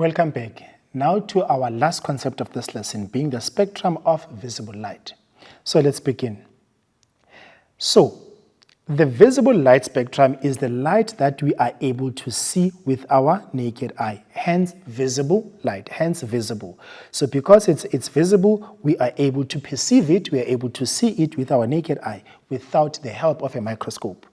Welcome back. Now to our last concept of this lesson, being the spectrum of visible light. So let's begin. So, the visible light spectrum is the light that we are able to see with our naked eye, hence visible light, hence visible. So because it's visible, we are able to perceive it, we are able to see it with our naked eye without the help of a microscope.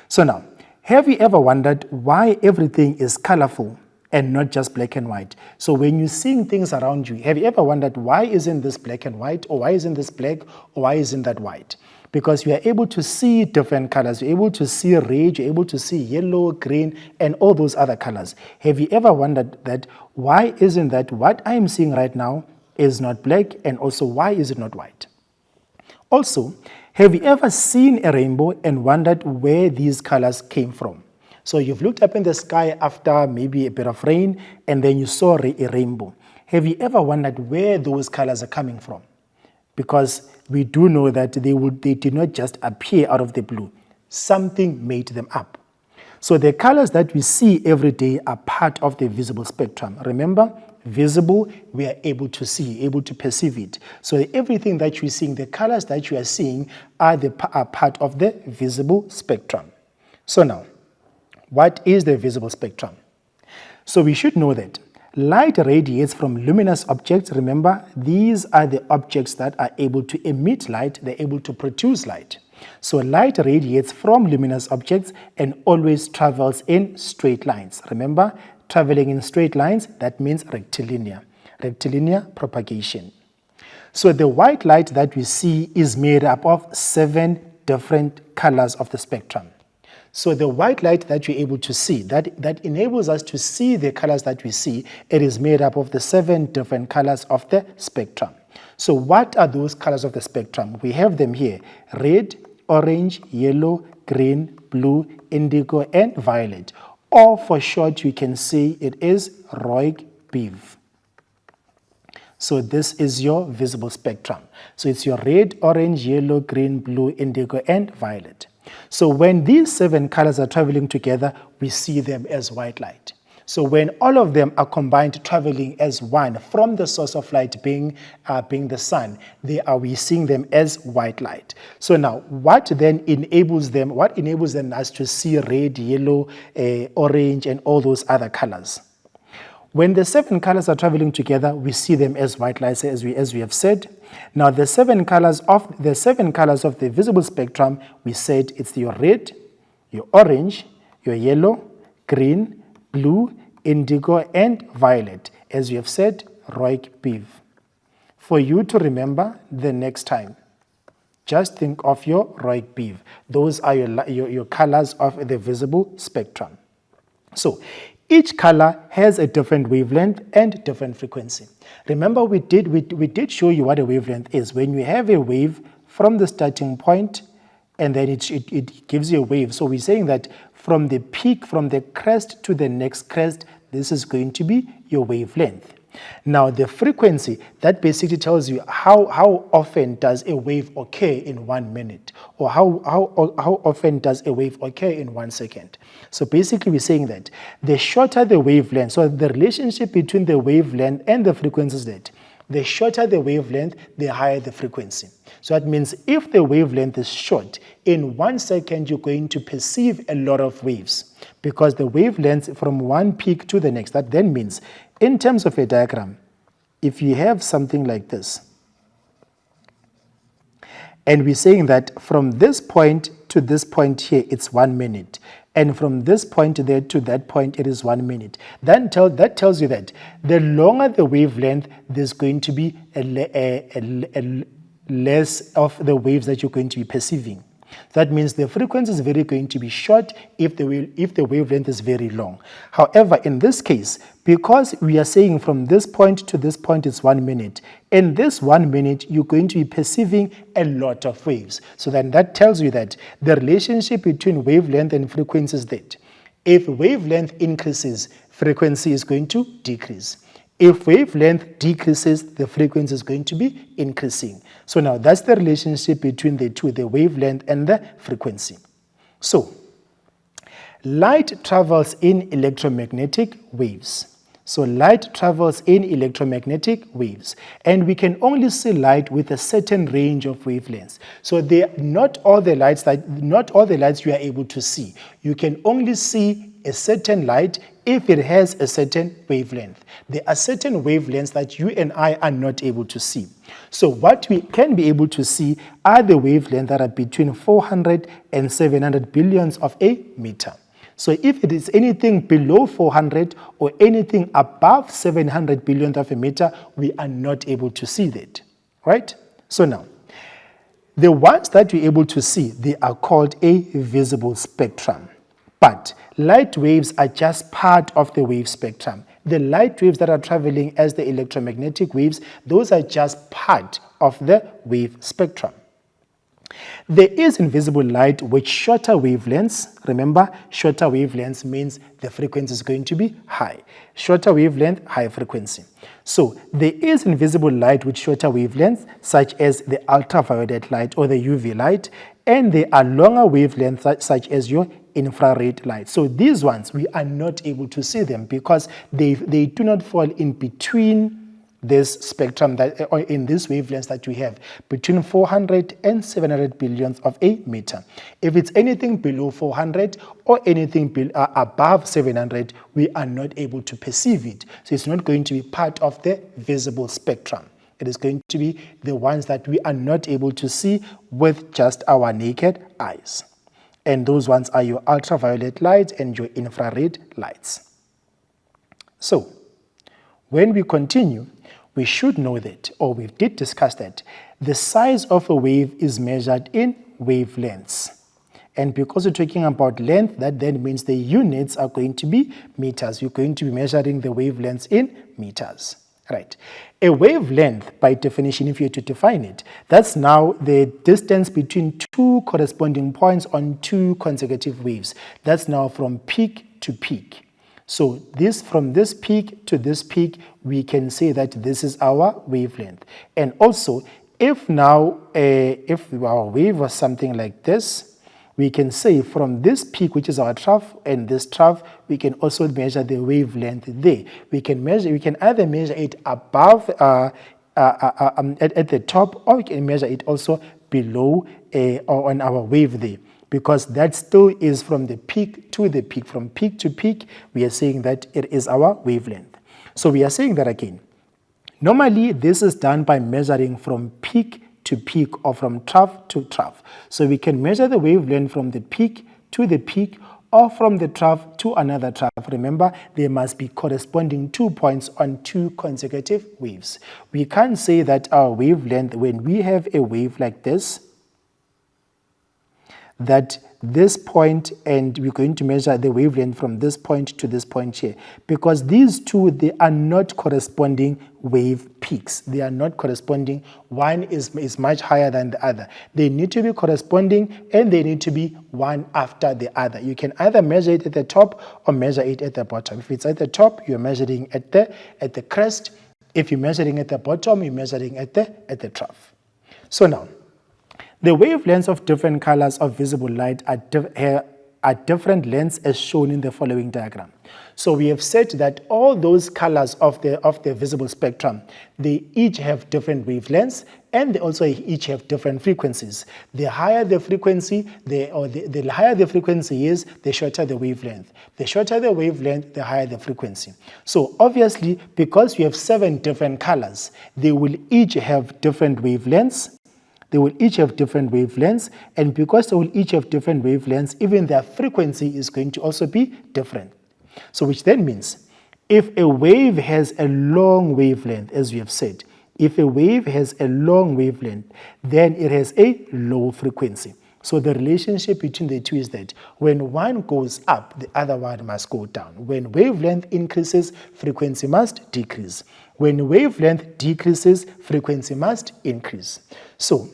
So now, have you ever wondered why everything is colorful and not just black and white? So when you're seeing things around you, have you ever wondered why isn't this black and white, or why isn't this black, or why isn't that white? Because you are able to see different colors. You're able to see red, you're able to see yellow, green, and all those other colors. Have you ever wondered that why isn't that what I am seeing right now is not black, and also why is it not white? Also, have you ever seen a rainbow and wondered where these colors came from? So you've looked up in the sky after maybe a bit of rain, and then you saw a rainbow. Have you ever wondered where those colors are coming from? Because we do know that they did not just appear out of the blue. Something made them up. So the colors that we see every day are part of the visible spectrum. Remember, visible, we are able to see, able to perceive it. So everything that you're seeing, the colors that you are seeing are part of the visible spectrum. So now, what is the visible spectrum? So we should know that light radiates from luminous objects. Remember, these are the objects that are able to emit light, they're able to produce light. So light radiates from luminous objects and always travels in straight lines. Remember, traveling in straight lines, that means rectilinear propagation. So the white light that we see is made up of 7 different colors of the spectrum. So the white light that you're able to see, that enables us to see the colors that we see, it is made up of the 7 different colors of the spectrum. So what are those colors of the spectrum? We have them here: red, orange, yellow, green, blue, indigo, and violet. Or for short, you can say it is Roig-Beav. So this is your visible spectrum. So it's your red, orange, yellow, green, blue, indigo, and violet. So when these 7 colors are traveling together, we see them as white light. So when all of them are combined, traveling as one from the source of light being the sun, we're seeing them as white light. So now, what then enables them? What enables them us to see red, yellow, orange, and all those other colors? When the 7 colors are traveling together, we see them as white lights, as we have said. Now, the 7 colors of the visible spectrum, we said it's your red, your orange, your yellow, green, blue, indigo, and violet. As we have said, Roig-Beav. For you to remember the next time, just think of your Roig-Beav. Those are your colors of the visible spectrum. So, each color has a different wavelength and different frequency. Remember, we did show you what a wavelength is. When you have a wave from the starting point, and then it gives you a wave. So we're saying that from the peak, from the crest to the next crest, this is going to be your wavelength. Now, the frequency, that basically tells you how often does a wave occur in 1 minute, or how often does a wave occur in 1 second. So basically, we're saying that the shorter the wavelength, so the relationship between the wavelength and the frequency is that the shorter the wavelength, the higher the frequency. So that means if the wavelength is short, in 1 second you're going to perceive a lot of waves, because the wavelength from one peak to the next, that then means, in terms of a diagram, if you have something like this, and we're saying that from this point to this point here, it's 1 minute, and from this point there to that point, it is 1 minute. That tells you that the longer the wavelength, there's going to be a less of the waves that you're going to be perceiving. That means the frequency is going to be short if the wavelength is very long. However, in this case, because we are saying from this point to this point is 1 minute, in this 1 minute, you're going to be perceiving a lot of waves. So then that tells you that the relationship between wavelength and frequency is that if wavelength increases, frequency is going to decrease. If wavelength decreases, the frequency is going to be increasing. So now that's the relationship between the two, the wavelength and the frequency. So light travels in electromagnetic waves. So light travels in electromagnetic waves, and we can only see light with a certain range of wavelengths. So not all the lights you are able to see. You can only see a certain light if it has a certain wavelength. There are certain wavelengths that you and I are not able to see. So what we can be able to see are the wavelengths that are between 400 and 700 billions of a meter. So if it is anything below 400 or anything above 700 billionth of a meter, we are not able to see that, right? So now, the ones that we're able to see, they are called a visible spectrum. But light waves are just part of the wave spectrum. The light waves that are traveling as the electromagnetic waves, those are just part of the wave spectrum. There is invisible light with shorter wavelengths. Remember, shorter wavelengths means the frequency is going to be high. Shorter wavelength, high frequency. So there is invisible light with shorter wavelengths, such as the ultraviolet light or the UV light, and there are longer wavelengths such as your infrared light. So these ones, we are not able to see them because they do not fall in between this spectrum, that or in this wavelengths that we have between 400 and 700 billionths of a meter. If it's anything below 400 or anything above 700, we are not able to perceive it. So it's not going to be part of the visible spectrum. It is going to be the ones that we are not able to see with just our naked eyes. And those ones are your ultraviolet lights and your infrared lights. So when we continue, we should know that, or we did discuss that, the size of a wave is measured in wavelengths. And because we're talking about length, that then means the units are going to be meters. You're going to be measuring the wavelengths in meters. Right. A wavelength, by definition, if you were to define it, that's now the distance between two corresponding points on two consecutive waves. That's now from peak to peak. So from this peak to this peak, we can say that this is our wavelength. And also, if our wave was something like this, we can say from this peak, which is our trough, and this trough, we can also measure the wavelength there. We can either measure it above at the top, or we can measure it also below or on our wave there, because that still is from the peak to the peak. From peak to peak, we are saying that it is our wavelength. So we are saying that again. Normally, this is done by measuring from peak to peak or from trough to trough. So we can measure the wavelength from the peak to the peak or from the trough to another trough. Remember, there must be corresponding 2 points on two consecutive waves. We can't say that our wavelength, when we have a wave like this, that this point, and we're going to measure the wavelength from this point to this point here, because these two, they are not corresponding wave peaks. They are not corresponding. One is much higher than the other. They need to be corresponding, and they need to be one after the other. You can either measure it at the top or measure it at the bottom. If it's at the top, you're measuring at the crest. If you're measuring at the bottom, you're measuring at the trough. So now, the wavelengths of different colors of visible light are different lengths as shown in the following diagram. So we have said that all those colors of the visible spectrum, they each have different wavelengths, and they also each have different frequencies. The higher the frequency, the higher the frequency is, the shorter the wavelength. The shorter the wavelength, the higher the frequency. So obviously, because we have 7 different colors, they will each have different wavelengths. They will each have different wavelengths, and because they will each have different wavelengths, even their frequency is going to also be different. So which then means, if a wave has a long wavelength, as we have said, if a wave has a long wavelength, then it has a low frequency. So the relationship between the two is that when one goes up, the other one must go down. When wavelength increases, frequency must decrease. When wavelength decreases, frequency must increase. So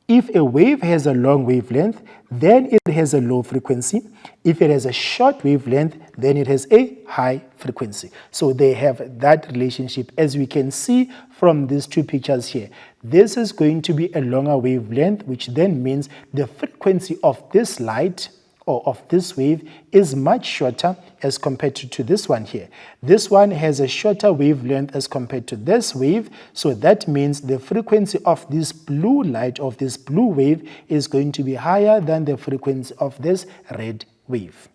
if a wave has a long wavelength, then it has a low frequency. If it has a short wavelength, then it has a high frequency. So they have that relationship, as we can see from these two pictures here. This is going to be a longer wavelength, which then means the frequency of this light or of this wave is much shorter as compared to this one here. This one has a shorter wavelength as compared to this wave, so that means the frequency of this blue light, of this blue wave, is going to be higher than the frequency of this red wave.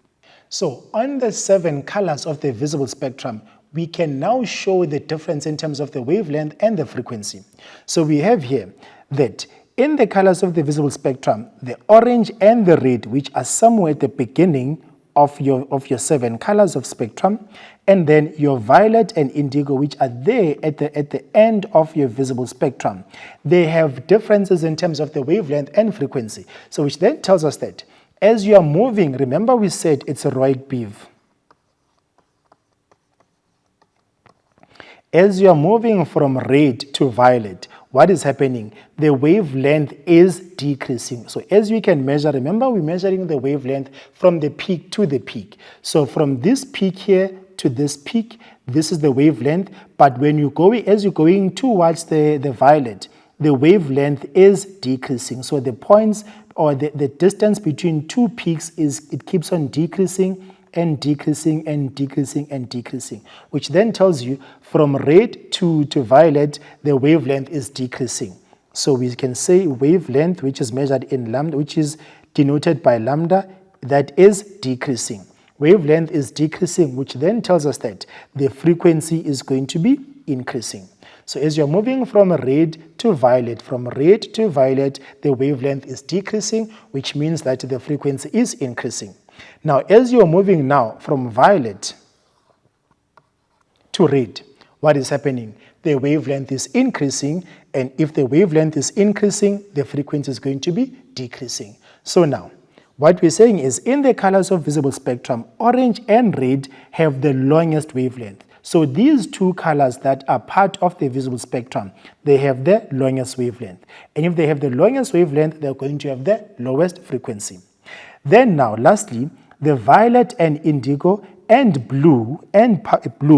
So on the 7 colors of the visible spectrum, we can now show the difference in terms of the wavelength and the frequency. So we have here that in the colors of the visible spectrum, the orange and the red, which are somewhere at the beginning of your 7 colors of spectrum, and then your violet and indigo, which are there at the end of your visible spectrum, they have differences in terms of the wavelength and frequency. So which then tells us that as you are moving, remember we said it's a Roig Beeve. As you are moving from red to violet, what is happening? The wavelength is decreasing. So as we can measure, remember we're measuring the wavelength from the peak to the peak. So from this peak here to this peak, this is the wavelength. But when you go, as you're going towards the violet, the wavelength is decreasing. So the points or the distance between two peaks it keeps on decreasing and decreasing and decreasing and decreasing, which then tells you from red to violet, the wavelength is decreasing. So we can say wavelength, which is measured in lambda, which is denoted by lambda, that is decreasing. Wavelength is decreasing, which then tells us that the frequency is going to be increasing. So as you're moving from red to violet, the wavelength is decreasing, which means that the frequency is increasing. Now, as you're moving now from violet to red, what is happening? The wavelength is increasing, and if the wavelength is increasing, the frequency is going to be decreasing. So now, what we're saying is in the colors of visible spectrum, orange and red have the longest wavelength. So these two colors that are part of the visible spectrum, they have the longest wavelength. And if they have the longest wavelength, they're going to have the lowest frequency. Then now, lastly, the violet and indigo and blue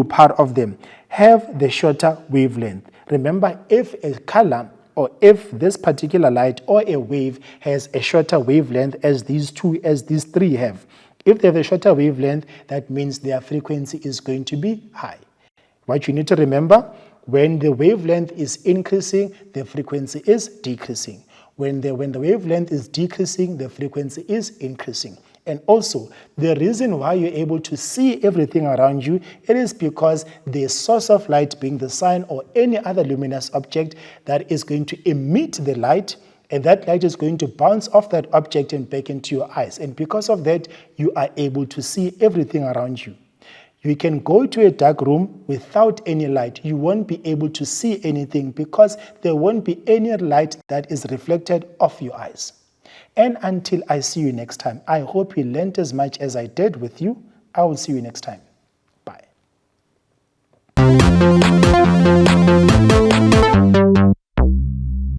part of them have the shorter wavelength. Remember, if a color or if this particular light or a wave has a shorter wavelength as these three have, if they have a shorter wavelength, that means their frequency is going to be high. What you need to remember, when the wavelength is increasing, the frequency is decreasing. When the wavelength is decreasing, the frequency is increasing. And also, the reason why you're able to see everything around you, it is because the source of light, being the sun or any other luminous object that is going to emit the light, and that light is going to bounce off that object and back into your eyes. And because of that, you are able to see everything around you. You can go to a dark room without any light. You won't be able to see anything because there won't be any light that is reflected off your eyes. And until I see you next time, I hope you learned as much as I did with you. I will see you next time. Bye.